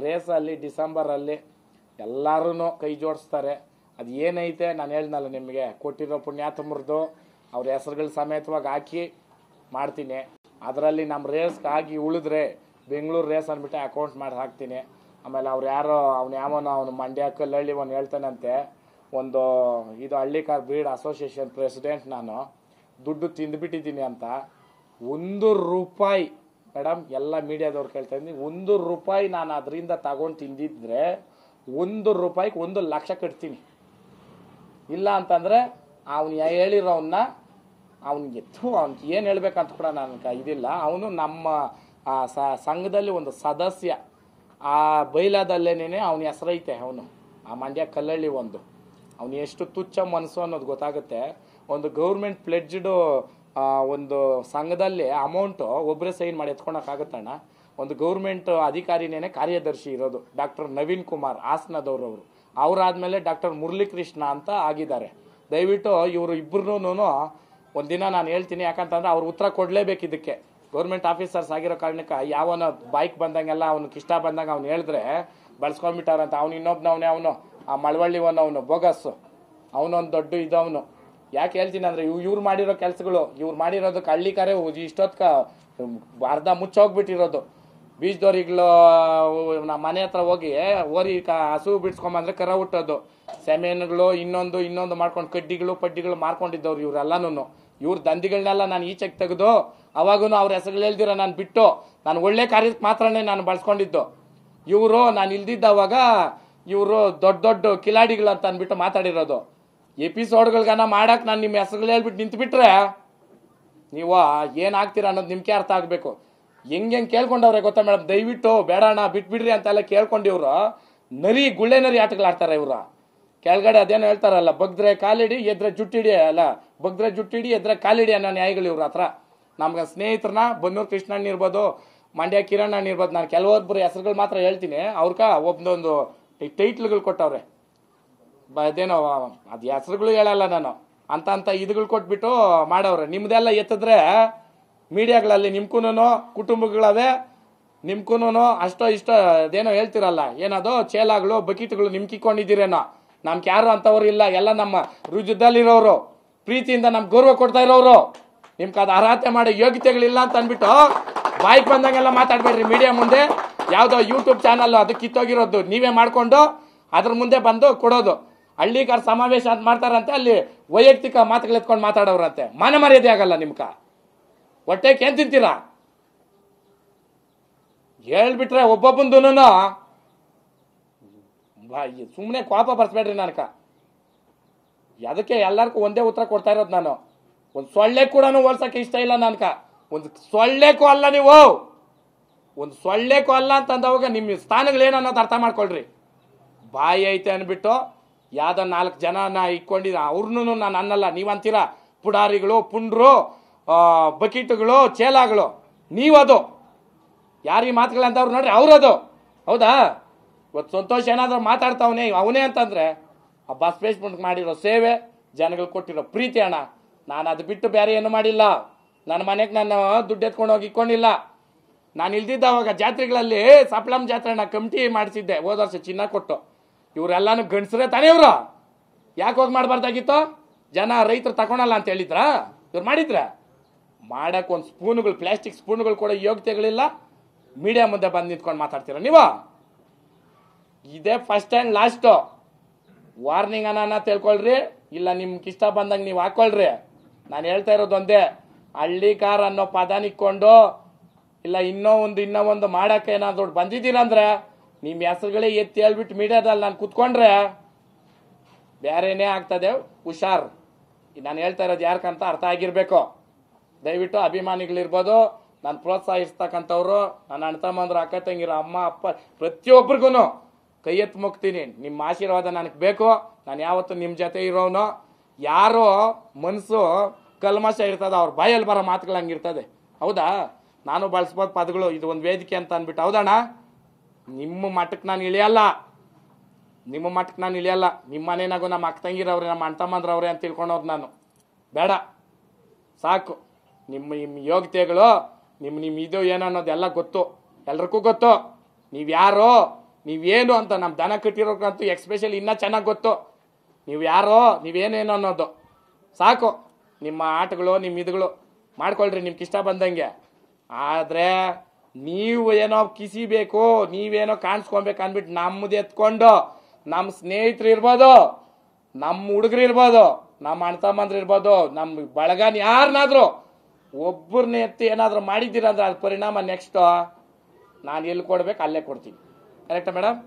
ರೇಸಲ್ಲಿ ಡಿಸೆಂಬರಲ್ಲಿ ಎಲ್ಲರೂ ಕೈ ಜೋಡಿಸ್ತಾರೆ. ಅದು ಏನೈತೆ ನಾನು ಹೇಳ್ದಲ್ಲ ನಿಮಗೆ, ಕೊಟ್ಟಿರೋ ಪುಣ್ಯಾತ್ಮರದು ಅವ್ರ ಹೆಸರುಗಳ ಸಮೇತವಾಗಿ ಹಾಕಿ ಮಾಡ್ತೀನಿ. ಅದರಲ್ಲಿ ನಮ್ಮ ರೇಸ್ಗೆ ಆಗಿ ಉಳಿದ್ರೆ ಬೆಂಗಳೂರು ರೇಸ್ ಅಂದ್ಬಿಟ್ಟು ಅಕೌಂಟ್ ಮಾಡಿ ಹಾಕ್ತೀನಿ. ಆಮೇಲೆ ಅವ್ರು ಯಾರೋ ಅವನು ಮಂಡ್ಯ ಕಲ್ಲಳ್ಳಿ ಹೇಳ್ತಾನಂತೆ, ಒಂದು ಇದು ಹಳ್ಳಿಕಾರ್ ಬ್ರೀಡ್ ಅಸೋಸಿಯೇಷನ್ ಪ್ರೆಸಿಡೆಂಟ್, ನಾನು ದುಡ್ಡು ತಿಂದುಬಿಟ್ಟಿದ್ದೀನಿ ಅಂತ. 1 ರೂಪಾಯಿ ಮೇಡಮ್, ಎಲ್ಲ ಮೀಡಿಯಾದವ್ರು ಕೇಳ್ತಾ ಇದ್ದೀನಿ, 1 ರೂಪಾಯಿ ನಾನು ಅದರಿಂದ ತಗೊಂಡು ತಿಂದಿದ್ರೆ 1 ರೂಪಾಯಿಗೆ 1 ಲಕ್ಷ ಕಟ್ತೀನಿ. ಇಲ್ಲ ಅಂತಂದರೆ ಅವನು ಹೇಳಿರೋವನ್ನ ಅವ್ನಿಗೆ ಅವ್ನಿಗೆ ಏನು ಹೇಳ್ಬೇಕಂತ ಕೂಡ ನನಗೆ ಇದಿಲ್ಲ. ಅವನು ನಮ್ಮ ಸಂಘದಲ್ಲಿ ಒಂದು ಸದಸ್ಯ. ಆ ಬೈಲಾದಲ್ಲೇನೇ ಅವನ ಹೆಸರೈತೆ. ಅವನು ಆ ಮಂಡ್ಯ ಕಲ್ಲಳ್ಳಿ ಅವನು ಎಷ್ಟು ತುಚ್ಛ ಮನಸ್ಸು ಅನ್ನೋದು ಗೊತ್ತಾಗುತ್ತೆ. ಒಂದು ಗೌರ್ಮೆಂಟ್ ಪ್ಲೆಡ್ಜ್ಡು ಒಂದು ಸಂಘದಲ್ಲಿ ಅಮೌಂಟು ಒಬ್ಬರೇ ಸೈನ್ ಮಾಡಿ ಎತ್ಕೊಳಕ್ಕಾಗತ್ತಣ್ಣ. ಒಂದು ಗೌರ್ಮೆಂಟ್ ಅಧಿಕಾರಿನೇ ಕಾರ್ಯದರ್ಶಿ ಇರೋದು ಡಾಕ್ಟರ್ ನವೀನ್ ಕುಮಾರ್ ಹಾಸನದವರು. ಅವರಾದ್ಮೇಲೆ ಡಾಕ್ಟರ್ ಮುರಳೀಕೃಷ್ಣ ಅಂತ ಆಗಿದ್ದಾರೆ. ದಯವಿಟ್ಟು ಇವರು ಇಬ್ಬರೂ ಒಂದಿನ ನಾನು ಹೇಳ್ತೀನಿ, ಯಾಕಂತಂದ್ರೆ ಅವ್ರು ಉತ್ತರ ಕೊಡಲೇಬೇಕು ಇದಕ್ಕೆ. ಗೌರ್ಮೆಂಟ್ ಆಫೀಸರ್ಸ್ ಆಗಿರೋ ಕಾರಣಕ್ಕೆ ಯಾವನ ಬೈಕ್ ಬಂದಂಗೆಲ್ಲ ಅವ್ನಿಗೆ ಇಷ್ಟ ಬಂದಾಗ ಅವ್ನು ಹೇಳಿದ್ರೆ ಬಳಸ್ಕೊಂಡ್ಬಿಟ್ಟಾರಂತ. ಅವ್ನು ಇನ್ನೊಬ್ನವನೇ, ಅವನು ಆ ಮಳವಳ್ಳಿ ಅವನು ಬೋಗಸ್, ಅವನೊಂದು ದೊಡ್ಡ ಇದವನು. ಯಾಕೆ ಹೇಳ್ತೀನಿ ಅಂದರೆ ಇವ್ರು ಮಾಡಿರೋ ಕೆಲಸಗಳು, ಇವ್ರು ಮಾಡಿರೋದಕ್ಕೆ ಹಳ್ಳಿಕಾರೆ ಇಷ್ಟೊತ್ಕ ಅರ್ಧ ಮುಚ್ಚೋಗ್ಬಿಟ್ಟಿರೋದು. ಬೀಜದೋರಿಗಳು ನಮ್ಮ ಮನೆ ಹತ್ರ ಹೋಗಿ ಓರಿ ಹಸು ಬಿಡ್ಸ್ಕೊಂಬಂದ್ರೆ ಕರ ಹುಟ್ಟೋದು, ಸೆಮೆನ್ಗಳು ಇನ್ನೊಂದು ಮಾಡ್ಕೊಂಡು ಪಡ್ಡಿಗಳು ಮಾರ್ಕೊಂಡಿದ್ದವ್ರು ಇವರೆಲ್ಲನೂ. ಇವ್ರ ದಂಧಿಗಳನ್ನೆಲ್ಲ ನಾನು ಈಚೆಗೆ ತೆಗೆದು ಅವಾಗೂ ಅವ್ರ ಹೆಸರುಗಳು ಹೇಳ್ದಿರ ನಾನು ಬಿಟ್ಟು ನಾನು ಒಳ್ಳೆ ಕಾರ್ಯಕ್ಕೆ ಮಾತ್ರನೇ ನಾನು ಬಳಸ್ಕೊಂಡಿದ್ದು. ಇವರು ನಾನು ಇಲ್ದಿದ್ದವಾಗ ಇವರು ದೊಡ್ಡ ಕಿಲಾಡಿಗಳು ಅಂತ ಅಂದ್ಬಿಟ್ಟು ಮಾತಾಡಿರೋದು. ಎಪಿಸೋಡ್ಗಳ್ಗನ ಮಾಡಕ್ಕೆ ನಾನು ನಿಮ್ಮ ಹೆಸರುಗಳು ಹೇಳ್ಬಿಟ್ಟು ನಿಂತುಬಿಟ್ರೆ ನೀವು ಏನಾಗ್ತೀರಾ ಅನ್ನೋದು ನಿಮ್ಗೆ ಅರ್ಥ ಆಗಬೇಕು. ಹೆಂಗೆ ಕೇಳ್ಕೊಂಡವ್ರೆ ಗೊತ್ತಾ ಮೇಡಮ್, ದಯವಿಟ್ಟು ಬೇಡಣ್ಣ ಬಿಟ್ಬಿಡ್ರಿ ಅಂತೆಲ್ಲ ಕೇಳ್ಕೊಂಡಿವ್ರು ಗುಳ್ಳೆ ನರಿ ಆಟಗಳಾಡ್ತಾರೆ ಇವ್ರು. ಕೆಳಗಡೆ ಅದೇನೋ ಹೇಳ್ತಾರಲ್ಲ, ಬಗ್ದ್ರೆ ಕಾಲಿಡಿ ಎದ್ರೆ ಜುಟ್ಟಿಡಿ, ಅಲ್ಲ ಬಗ್ದ್ರೆ ಜುಟ್ಟಿಡಿ ಎದ್ರೆ ಕಾಲಿಡಿ ಅನ್ನೋ ನ್ಯಾಯಗಳು ಇವ್ರ ಹತ್ರ. ನಮ್ಗೆ ಸ್ನೇಹಿತರನ್ನ ಬನ್ನೂರು ಕೃಷ್ಣಣ್ಣ ಇರ್ಬೋದು, ಮಂಡ್ಯ ಕಿರಣ್ ಇರ್ಬೋದು, ನಾನು ಕೆಲವೊಬ್ಬರು ಹೆಸರುಗಳು ಮಾತ್ರ ಹೇಳ್ತೀನಿ. ಅವ್ರಕ ಒಬ್ಬೊಂದು ಟೈಟ್ಲ್ಗಳು ಕೊಟ್ಟವ್ರೆ, ಅದೇನೋ ಅದು ಹೆಸರುಗಳು ಹೇಳಲ್ಲ ನಾನು, ಅಂತ ಇದುಗಳು ಕೊಟ್ಬಿಟ್ಟು ಮಾಡವ್ರೆ. ನಿಮ್ದೆಲ್ಲ ಎತ್ತಿದ್ರೆ ಮೀಡಿಯಾಗಳಲ್ಲಿ ನಿಮ್ಕೂನು ಕುಟುಂಬಗಳವೆ, ನಿಮ್ಕೂನು ಅಷ್ಟೋ ಇಷ್ಟೋ ಅದೇನೋ ಹೇಳ್ತಿರಲ್ಲ, ಏನದು ಚೇಲಾಗಳು ಬಕೀಟ್ಗಳು ನಿಮ್ಕಿಕೊಂಡಿದ್ದೀರೇನೋ. ನಮ್ಗೆ ಯಾರು ಅಂತವ್ರು ಇಲ್ಲ, ಎಲ್ಲ ನಮ್ಮ ರುಜುದಲ್ಲಿರೋರು, ಪ್ರೀತಿಯಿಂದ ನಮ್ಗೆ ಗೌರವ ಕೊಡ್ತಾ ಇರೋರು. ನಿಮ್ಗೆ ಅದು ಅರ್ಹತೆ ಮಾಡೋ ಯೋಗ್ಯತೆಗಳಿಲ್ಲ ಅಂತ ಅಂದ್ಬಿಟ್ಟು ಬಾಯ್ಗೆ ಬಂದಂಗೆಲ್ಲ ಮಾತಾಡ್ಬೇಡ್ರಿ ಮೀಡಿಯಾ ಮುಂದೆ. ಯಾವುದೋ ಯೂಟ್ಯೂಬ್ ಚಾನಲ್ ಅದು ಕಿತ್ತೋಗಿರೋದು ನೀವೇ ಮಾಡ್ಕೊಂಡು ಅದ್ರ ಮುಂದೆ ಬಂದು ಕೊಡೋದು. ಹಳ್ಳಿಗಾರ ಸಮಾವೇಶ ಅಂತ ಮಾಡ್ತಾರಂತೆ, ಅಲ್ಲಿ ವೈಯಕ್ತಿಕ ಮಾತುಗಳು ಎತ್ಕೊಂಡು ಮಾತಾಡೋರಂತೆ. ಮಾನ ಮರ್ಯಾದೆ ಆಗಲ್ಲ ನಿಮ್ಕ. ಹೊಟ್ಟೆಗೆ ಏನ್ ತಿಂತೀರಾ ಹೇಳ್ಬಿಟ್ರೆ ಒಬ್ಬೊಬ್ಬಂದೂನು ಸುಮ್ಮನೆ ಕೋಪ ಬರ್ಸ್ಬೇಡ್ರಿ ನನಕ. ಅದಕ್ಕೆ ಎಲ್ಲರಿಗೂ ಒಂದೇ ಉತ್ತರ ಕೊಡ್ತಾ ಇರೋದು ನಾನು. ಒಂದು ಸೊಳ್ಳೆ ಕೂಡ ಹೋಲ್ಸಕ್ಕೆ ಇಷ್ಟ ಇಲ್ಲ ನನ್ಕ. ಒಂದು ಸೊಳ್ಳೆಗೂ ಅಲ್ಲ, ನೀವು ಒಂದು ಸೊಳ್ಳೆಗೂ ಅಲ್ಲ ಅಂತಂದವಾಗ ನಿಮ್ಮ ಸ್ಥಾನಗಳೇನು ಅನ್ನೋದು ಅರ್ಥ ಮಾಡ್ಕೊಳ್ರಿ. ಬಾಯಿ ಐತೆ ಅಂದ್ಬಿಟ್ಟು ಯಾವ್ದೋ 4 ಜನನ ಇಟ್ಕೊಂಡಿದ ಅವ್ರನ್ನೂ ನಾನು ಅನ್ನಲ್ಲ. ನೀವಂತೀರಾ ಪುಡಾರಿಗಳು, ಪುಂಡ್ರು, ಬಕೀಟುಗಳು, ಚೇಲಾಗಳು, ನೀವದು ಯಾರಿಗೆ ಮಾತುಗಳಂತವ್ರು ನೋಡ್ರಿ ಅವ್ರದು. ಹೌದಾ? ಇವತ್ತು ಸಂತೋಷ್ ಏನಾದ್ರೂ ಮಾತಾಡ್ತಾವನೆ ಅವನೇ ಅಂತಂದ್ರೆ ಆ ಬಸ್ ಫೇಸ್ಬುಕ್ ಮಾಡಿರೋ ಸೇವೆ, ಜನಗಳು ಕೊಟ್ಟಿರೋ ಪ್ರೀತಿ ಅಣ್ಣ. ನಾನು ಅದು ಬಿಟ್ಟು ಬೇರೆ ಏನು ಮಾಡಿಲ್ಲ. ನನ್ನ ಮನೆಗೆ ನಾನು ದುಡ್ಡು ಎತ್ಕೊಂಡು ಹೋಗಿ ಇಕ್ಕೊಂಡಿಲ್ಲ. ನಾನು ಇಲ್ದಿದ್ದ ಅವಾಗ ಜಾತ್ರೆಗಳಲ್ಲಿ ಸಪ್ಲಂ ಜಾತ್ರೆ ಕಮಿಟಿ ಮಾಡಿಸಿದ್ದೆ ಹೋದ ವರ್ಷ ಚಿನ್ನ ಕೊಟ್ಟು. ಇವರೆಲ್ಲಾನು ಗಂಡಸರೇ ತಾನೇ ಇವರು. ಯಾಕೆ ಹೋಗಿ ಮಾಡಬಾರ್ದಾಗಿತ್ತು? ಜನ ರೈತರು ತಗೊಳಲ್ಲ ಅಂತ ಹೇಳಿದ್ರ? ಇವ್ರು ಮಾಡಿದ್ರ? ಮಾಡಕ್ಕೆ ಒಂದು ಸ್ಪೂನುಗಳು, ಪ್ಲಾಸ್ಟಿಕ್ ಸ್ಪೂನುಗಳು ಕೂಡ ಯೋಗ್ಯತೆಗಳಿಲ್ಲ. ಮೀಡಿಯಾ ಮುಂದೆ ಬಂದು ನಿಂತ್ಕೊಂಡು ಮಾತಾಡ್ತೀರ ನೀವು. ಇದೇ ಫಸ್ಟ್ ಆ್ಯಂಡ್ ಲಾಸ್ಟು. ವಾರ್ನಿಂಗ್ ಅನ್ನ ತಿಳ್ಕೊಳ್ರಿ, ಇಲ್ಲ ನಿಮ್ಗೆ ಇಷ್ಟ ಬಂದಂಗೆ ನೀವು ಹಾಕೊಳ್ರಿ. ನಾನು ಹೇಳ್ತಾ ಇರೋದು ಒಂದೇ, ಹಳ್ಳಿಕಾರ್ ಅನ್ನೋ ಪದ ನಿಕ್ಕೊಂಡು ಇಲ್ಲ ಇನ್ನೂ ಒಂದು ಮಾಡಕ್ಕೆ ಏನಾದ್ರು ಬಂದಿದ್ದೀರಂದ್ರೆ ನಿಮ್ಮ ಹೆಸರುಗಳೇ ಎತ್ತಿ ಹೇಳ್ಬಿಟ್ಟು ಮೀಡಿಯಾದಲ್ಲಿ ನಾನು ಕುತ್ಕೊಂಡ್ರೆ ಬೇರೆನೇ ಆಗ್ತದೆ. ಹುಷಾರ್. ನಾನು ಹೇಳ್ತಾ ಇರೋದು ಯಾರ್ಕಂತ ಅರ್ಥ ಆಗಿರ್ಬೇಕು. ದಯವಿಟ್ಟು ಅಭಿಮಾನಿಗಳಿರ್ಬೋದು, ನಾನು ಪ್ರೋತ್ಸಾಹಿಸ್ತಕ್ಕಂಥವ್ರು, ನನ್ನ ಅಣ್ಣ ತಮ್ಮಂದ್ರು, ಅಕ್ಕ ತಂಗಿರು, ಅಮ್ಮ ಅಪ್ಪ, ಪ್ರತಿಯೊಬ್ಬರಿಗೂ ಕೈ ಎತ್ತು ಮುಗ್ತೀನಿ. ನಿಮ್ಮ ಆಶೀರ್ವಾದ ನನಗೆ ಬೇಕು. ನಾನು ಯಾವತ್ತು ನಿಮ್ಮ ಜೊತೆ ಇರೋನು. ಯಾರೋ ಮನಸ್ಸು ಕಲ್ಮಶ ಇರ್ತದೆ, ಅವ್ರ ಬಾಯಲ್ಲಿ ಬರೋ ಮಾತುಗಳು ಹಂಗಿರ್ತದೆ. ಹೌದಾ? ನಾನು ಬಳಸ್ಬೋದು ಪದಗಳು, ಇದು ಒಂದು ವೇದಿಕೆ ಅಂತ ಅಂದ್ಬಿಟ್ಟು. ಹೌದಣ್ಣ? ನಿಮ್ಮ ಮಟ್ಟಕ್ಕೆ ನಾನು ಇಳಿಯಲ್ಲ. ನಿಮ್ಮ ಮನೆಯಾಗೂ ನಮ್ಮ ಅಕ್ಕ ತಂಗಿರವ್ರೆ, ನಮ್ಮ ಅಣ್ಣ ತಮ್ಮಂದ್ರವ್ರೆ ಅಂತ ತಿಳ್ಕೊಂಡವ್ರು ನಾನು. ಬೇಡ, ಸಾಕು. ನಿಮ್ಮ ಯೋಗ್ಯತೆಗಳು, ನಿಮ್ಮ ಇದು ಏನೋ ಅನ್ನೋದೆಲ್ಲ ಗೊತ್ತು, ಎಲ್ರಿಗೂ ಗೊತ್ತು. ನೀವು ಯಾರು ನೀವೇನು ಅಂತ ನಮ್ಮ ದನ ಕಟ್ಟಿರೋಕ್ಕಂತೂ ಎಕ್ಸ್ಪೆಷಲಿ ಇನ್ನೂ ಚೆನ್ನಾಗಿ ಗೊತ್ತು. ನೀವು ಯಾರೋ ನೀವೇನೇನು ಅನ್ನೋದು ಸಾಕು. ನಿಮ್ಮ ಆಟಗಳು ನಿಮ್ಮ ಇದುಗಳು ಮಾಡ್ಕೊಳ್ರಿ ನಿಮ್ಗೆ ಇಷ್ಟ ಬಂದಂಗೆ. ಆದರೆ ನೀವು ಏನೋ ಕಿಸಿಬೇಕು, ನೀವೇನೋ ಕಾಣಿಸ್ಕೊಬೇಕು ಅಂದ್ಬಿಟ್ಟು ನಮ್ಮದು ಎತ್ಕೊಂಡು ನಮ್ಮ ಸ್ನೇಹಿತರು ಇರ್ಬೋದು, ನಮ್ಮ ಹುಡುಗರು ಇರ್ಬೋದು, ನಮ್ಮ ಅಣ್ಣ ತಮ್ಮಂದ್ರು ಇರ್ಬೋದು, ನಮ್ಮ ಬಳಗನ ಯಾರನ್ನಾದ್ರೂ ಒಬ್ಬರನ್ನ ಎತ್ತಿ ಏನಾದರೂ ಮಾಡಿದ್ದೀರ ಅಂದ್ರೆ ಅದ್ರ ಪರಿಣಾಮ ನೆಕ್ಸ್ಟು ನಾನು ಎಲ್ಲಿ ಕೊಡ್ಬೇಕು ಅಲ್ಲೇ ಕೊಡ್ತೀನಿ. ಕರೆಕ್ಟಾ ಮೇಡಮ್?